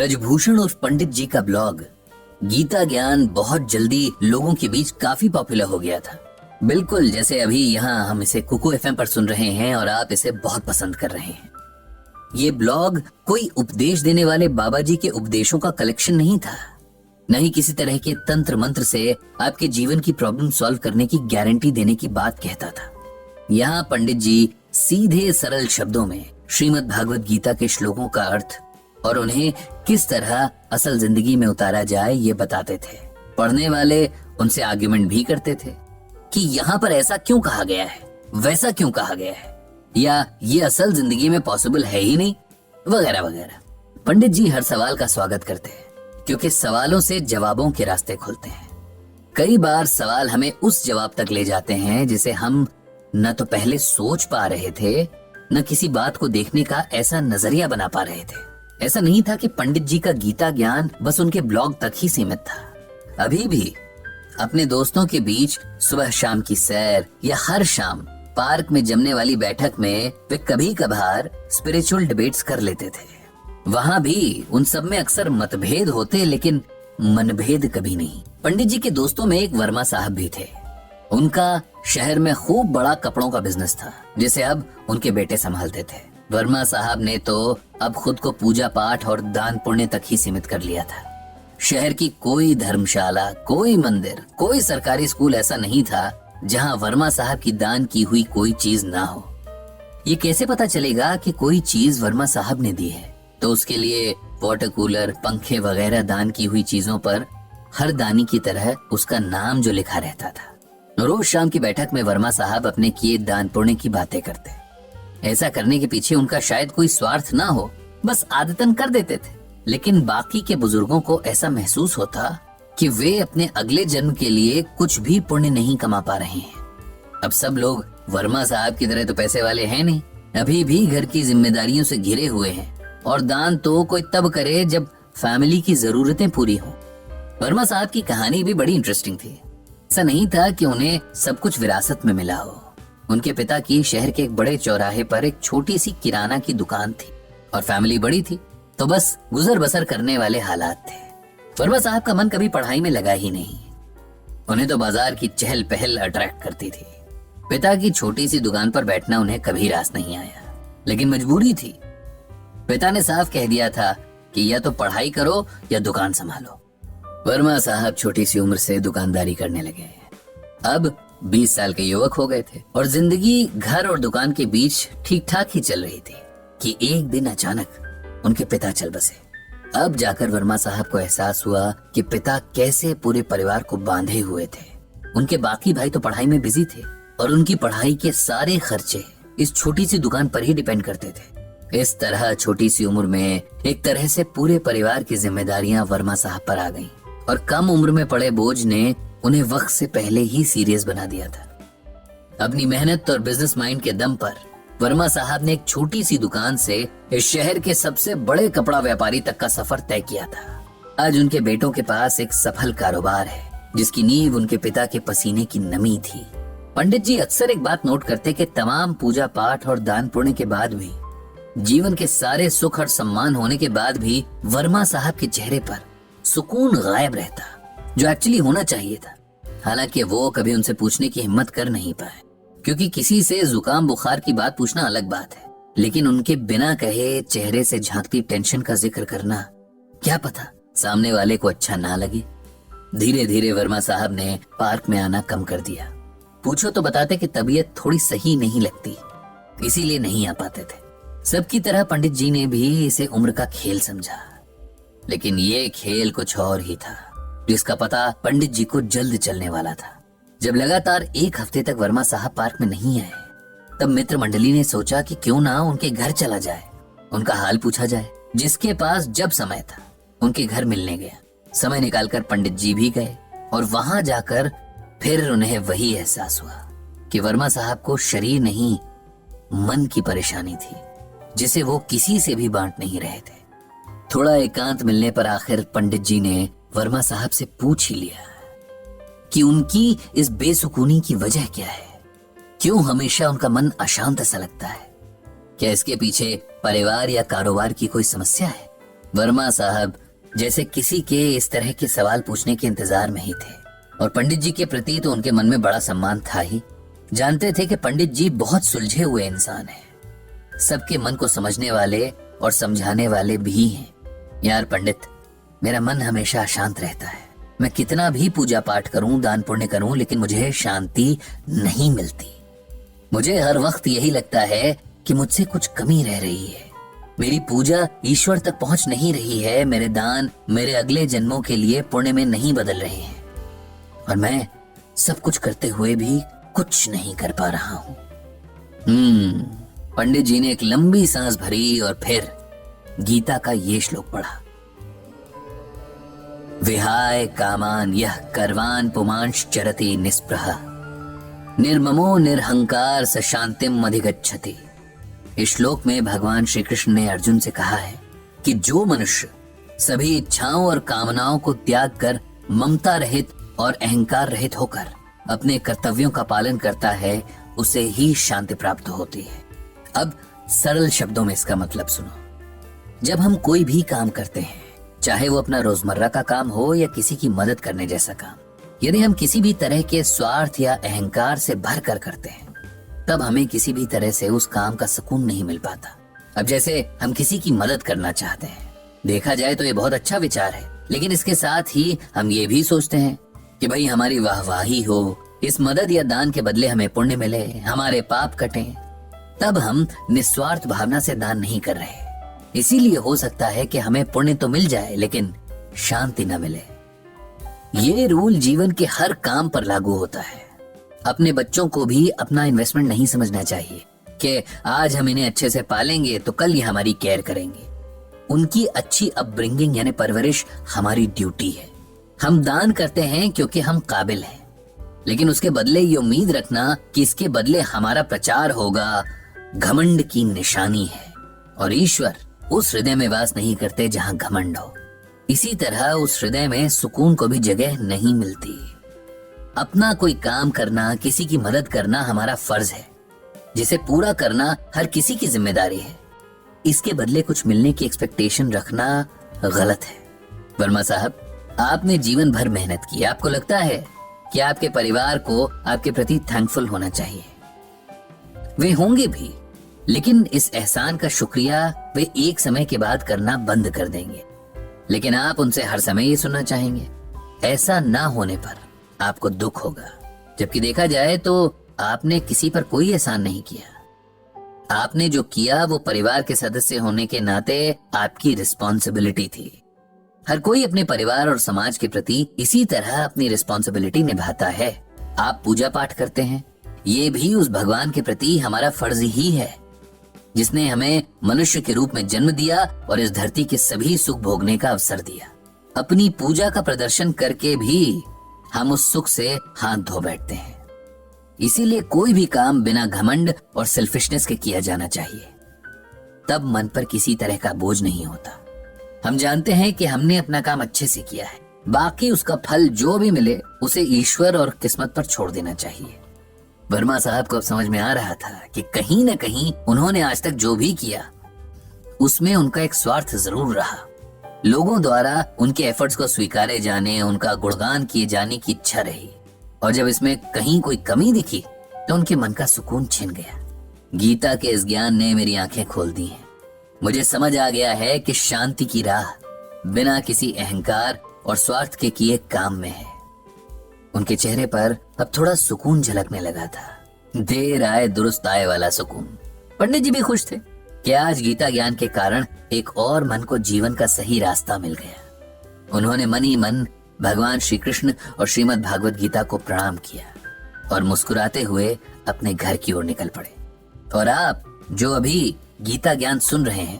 ब्रजभूषण और पंडित जी का ब्लॉग गीता ज्ञान बहुत जल्दी लोगों के बीच काफी पॉपुलर हो गया था। बिल्कुल जैसे अभी यहाँ हम इसे कुकू एफएम पर सुन रहे हैं और आप इसे बहुत पसंद कर रहे हैं। ये ब्लॉग कोई उपदेश देने वाले बाबा जी के उपदेशों का कलेक्शन नहीं था, न ही किसी तरह के तंत्र मंत्र से आपके जीवन की प्रॉब्लम सॉल्व करने की गारंटी देने की बात कहता था। यहाँ पंडित जी सीधे सरल शब्दों में श्रीमद् भागवत गीता के श्लोकों का अर्थ और उन्हें किस तरह असल जिंदगी में उतारा जाए ये बताते थे। पढ़ने वाले उनसे आर्ग्यूमेंट भी करते थे कि यहाँ पर ऐसा क्यों कहा गया है, वैसा क्यों कहा गया है, या ये असल जिंदगी में पॉसिबल है ही नहीं, वगैरह वगैरह। पंडित जी हर सवाल का स्वागत करते हैं क्योंकि सवालों से जवाबों के रास्ते खुलते हैं। कई बार सवाल हमें उस जवाब तक ले जाते हैं जिसे हम न तो पहले सोच पा रहे थे, न किसी बात को देखने का ऐसा नजरिया बना पा रहे थे। ऐसा नहीं था कि पंडित जी का गीता ज्ञान बस उनके ब्लॉग तक ही सीमित था। अभी भी अपने दोस्तों के बीच सुबह शाम की सैर या हर शाम पार्क में जमने वाली बैठक में वे कभी कभार स्पिरिचुअल डिबेट्स कर लेते थे। वहाँ भी उन सब में अक्सर मतभेद होते लेकिन मनभेद कभी नहीं। पंडित जी के दोस्तों में एक वर्मा साहब भी थे। उनका शहर में खूब बड़ा कपड़ों का बिजनेस था जिसे अब उनके बेटे संभालते थे। वर्मा साहब ने तो अब खुद को पूजा पाठ और दान पुण्य तक ही सीमित कर लिया था। शहर की कोई धर्मशाला, कोई मंदिर, कोई सरकारी स्कूल ऐसा नहीं था जहां वर्मा साहब की दान की हुई कोई चीज ना हो। ये कैसे पता चलेगा कि कोई चीज वर्मा साहब ने दी है? तो उसके लिए वाटर कूलर, पंखे वगैरह दान की हुई चीजों पर हर दानी की तरह उसका नाम जो लिखा रहता था। रोज शाम की बैठक में वर्मा साहब अपने किए दान पुण्य की बातें करते। ऐसा करने के पीछे उनका शायद कोई स्वार्थ ना हो, बस आदतन कर देते थे। लेकिन बाकी के बुजुर्गों को ऐसा महसूस होता कि वे अपने अगले जन्म के लिए कुछ भी पुण्य नहीं कमा पा रहे हैं। अब सब लोग वर्मा साहब की तरह तो पैसे वाले हैं नहीं, अभी भी घर की जिम्मेदारियों से घिरे हुए हैं और दान तो कोई तब करे जब फैमिली की जरूरतें पूरी हों। वर्मा साहब की कहानी भी बड़ी इंटरेस्टिंग थी। ऐसा नहीं था कि उन्हें सब कुछ विरासत में मिला हो। उनके पिता की शहर के एक बड़े चौराहे पर एक छोटी सी किराना की दुकान थी और फैमिली बड़ी थी तो बस गुजर बसर करने वाले हालात थे। वर्मा साहब का मन कभी पढ़ाई में लगा ही नहीं। उन्हें तो बाजार की चहल पहल अट्रैक्ट करती थी। पिता की छोटी सी दुकान पर बैठना उन्हें कभी रास नहीं आया, लेकिन मजबूरी थी। पिता ने साफ कह दिया था कि या तो पढ़ाई करो या दुकान संभालो। वर्मा साहब छोटी सी उम्र से दुकानदारी करने लगे। अब 20 साल के युवक हो गए थे और जिंदगी घर और दुकान के बीच ठीक ठाक ही चल रही थी कि एक दिन अचानक उनके पिता चल बसे। अब जाकर वर्मा साहब को एहसास हुआ कि पिता कैसे पूरे परिवार को बांधे हुए थे। उनके बाकी भाई तो पढ़ाई में बिजी थे और उनकी पढ़ाई के सारे खर्चे इस छोटी सी दुकान पर ही डिपेंड करते थे। इस तरह छोटी सी उम्र में एक तरह से पूरे परिवार की जिम्मेदारियां वर्मा साहब पर आ गईं और कम उम्र में पड़े बोझ ने उन्हें वक्त से पहले ही सीरियस बना दिया था। अपनी मेहनत और बिजनेस माइंड के दम पर वर्मा साहब ने एक छोटी सी दुकान से इस शहर के सबसे बड़े कपड़ा व्यापारी तक का सफर तय किया था। आज उनके बेटों के पास एक सफल कारोबार है जिसकी नींव उनके पिता के पसीने की नमी थी। पंडित जी अक्सर एक बात नोट करते कि तमाम पूजा पाठ और दान पुण्य के बाद भी, जीवन के सारे सुख और सम्मान होने के बाद भी वर्मा साहब के चेहरे पर सुकून गायब रहता, जो एक्चुअली होना चाहिए था। हालांकि वो कभी उनसे पूछने की हिम्मत कर नहीं पाए, क्योंकि किसी से जुकाम बुखार की बात पूछना अलग बात है, लेकिन उनके बिना कहे चेहरे से झांकती टेंशन का जिक्र करना, क्या पता सामने वाले को अच्छा ना लगे। धीरे धीरे वर्मा साहब ने पार्क में आना कम कर दिया। पूछो तो बताते कि तबीयत थोड़ी सही नहीं लगती, इसीलिए नहीं आ पाते थे। सबकी तरह पंडित जी ने भी इसे उम्र का खेल समझा, लेकिन ये खेल कुछ और ही था जिसका पता पंडित जी को जल्द चलने वाला था। जब लगातार एक हफ्ते तक वर्मा साहब पार्क में नहीं आए, तब मित्र मंडली ने सोचा कि क्यों ना उनके घर चला जाए, उनका हाल पूछा जाए। जिसके पास जब समय था उनके घर मिलने गया। समय निकालकर पंडित जी भी गए और वहां जाकर फिर उन्हें वही एहसास हुआ कि वर्मा साहब को शरीर नहीं, मन की परेशानी थी जिसे वो किसी से भी बांट नहीं रहे थे। थोड़ा एकांत मिलने पर आखिर पंडित जी ने वर्मा साहब से पूछ ही लिया कि उनकी इस बेसुकूनी की वजह क्या है, क्यों हमेशा उनका मन अशांत सा लगता है। क्या इसके पीछे परिवार या कारोबार की कोई समस्या है? वर्मा साहब जैसे किसी के इस तरह के सवाल पूछने के इंतजार में ही थे, और पंडित जी के प्रति तो उनके मन में बड़ा सम्मान था ही। जानते थे कि पंडित जी बहुत सुलझे हुए इंसान हैं, सबके मन को समझने वाले और समझाने वाले भी हैं। यार पंडित, मेरा मन हमेशा अशांत रहता है। मैं कितना भी पूजा पाठ करूं, दान पुण्य करूं, लेकिन मुझे शांति नहीं मिलती। मुझे हर वक्त यही लगता है कि मुझसे कुछ कमी रह रही है। मेरी पूजा ईश्वर तक पहुंच नहीं रही है, मेरे दान मेरे अगले जन्मों के लिए पुण्य में नहीं बदल रहे हैं, और मैं सब कुछ करते हुए भी कुछ नहीं कर पा रहा हूं। पंडित जी ने एक लंबी सांस भरी और फिर गीता का ये श्लोक पढ़ा। विहाय कामान यह कर्वान पुमांश चरति निस्पृह निर्ममो निरहंकार स शांतिम अधिगच्छति। इस श्लोक में भगवान श्री कृष्ण ने अर्जुन से कहा है कि जो मनुष्य सभी इच्छाओं और कामनाओं को त्याग कर ममता रहित और अहंकार रहित होकर अपने कर्तव्यों का पालन करता है, उसे ही शांति प्राप्त होती है। अब सरल शब्दों में इसका मतलब सुनो। जब हम कोई भी काम करते हैं, चाहे वो अपना रोजमर्रा का काम हो या किसी की मदद करने जैसा काम, यदि हम किसी भी तरह के स्वार्थ या अहंकार से भर कर करते हैं, तब हमें किसी भी तरह से उस काम का सुकून नहीं मिल पाता। अब जैसे हम किसी की मदद करना चाहते हैं, देखा जाए तो ये बहुत अच्छा विचार है, लेकिन इसके साथ ही हम ये भी सोचते हैं कि भाई हमारी वाहवाही हो, इस मदद या दान के बदले हमें पुण्य मिले, हमारे पाप कटें। तब हम निस्वार्थ भावना से दान नहीं कर रहे। इसीलिए हो सकता है कि हमें पुण्य तो मिल जाए लेकिन शांति न मिले। ये रूल जीवन के हर काम पर लागू होता है। अपने बच्चों को भी अपना इन्वेस्टमेंट नहीं समझना चाहिए कि आज हम इन्हें अच्छे से पालेंगे तो कल ये हमारी केयर करेंगे। उनकी अच्छी अपब्रिंगिंग यानी परवरिश हमारी ड्यूटी है। हम दान करते हैं क्योंकि हम काबिल हैं, लेकिन उसके बदले ये उम्मीद रखना कि इसके बदले हमारा प्रचार होगा, घमंड की निशानी है। और ईश्वर उस हृदय में वास नहीं करते जहां घमंड हो। इसी तरह उस हृदय में सुकून को भी जगह नहीं मिलती। अपना कोई काम करना, किसी की मदद करना हमारा फर्ज है, जिसे पूरा करना हर किसी की जिम्मेदारी है। इसके बदले कुछ मिलने की एक्सपेक्टेशन रखना गलत है। वर्मा साहब, आपने जीवन भर मेहनत की, आपको लगता है कि आपके परिवार को आपके प्रति थैंकफुल होना चाहिए। वे होंगे भी, लेकिन इस एहसान का शुक्रिया वे एक समय के बाद करना बंद कर देंगे। लेकिन आप उनसे हर समय ये सुनना चाहेंगे। ऐसा ना होने पर आपको दुख होगा, जबकि देखा जाए तो आपने किसी पर कोई एहसान नहीं किया। आपने जो किया वो परिवार के सदस्य होने के नाते आपकी रिस्पॉन्सिबिलिटी थी। हर कोई अपने परिवार और समाज के प्रति इसी तरह अपनी रिस्पॉन्सिबिलिटी निभाता है। आप पूजा पाठ करते हैं, ये भी उस भगवान के प्रति हमारा फर्ज ही है, जिसने हमें मनुष्य के रूप में जन्म दिया और इस धरती के सभी सुख भोगने का अवसर दिया। अपनी पूजा का प्रदर्शन करके भी हम उस सुख से हाथ धो बैठते हैं। इसीलिए कोई भी काम बिना घमंड और सेल्फिशनेस के किया जाना चाहिए, तब मन पर किसी तरह का बोझ नहीं होता। हम जानते हैं कि हमने अपना काम अच्छे से किया है, बाकी उसका फल जो भी मिले उसे ईश्वर और किस्मत पर छोड़ देना चाहिए। वर्मा साहब को अब समझ में आ रहा था कि कहीं न कहीं उन्होंने आज तक जो भी किया उसमें उनका एक स्वार्थ जरूर रहा। लोगों द्वारा उनके एफर्ट्स को स्वीकारे जाने, उनका गुणगान किए जाने की इच्छा रही, और जब इसमें कहीं कोई कमी दिखी तो उनके मन का सुकून छिन गया। गीता के इस ज्ञान ने मेरी आंखें खोल दी हैं। मुझे समझ आ गया है कि शांति की राह बिना किसी अहंकार और स्वार्थ के किए काम में है। उनके चेहरे पर अब थोड़ा सुकून झलकने लगा था, देर आए दुरुस्त आए वाला सुकून। पंडित जी भी खुश थे कि आज गीता ज्ञान के कारण एक और मन को जीवन का सही रास्ता मिल गया। उन्होंने मन ही मन भगवान श्री कृष्ण और श्रीमद् भागवत गीता को प्रणाम किया और मुस्कुराते हुए अपने घर की ओर निकल पड़े। और आप जो अभी गीता ज्ञान सुन रहे हैं,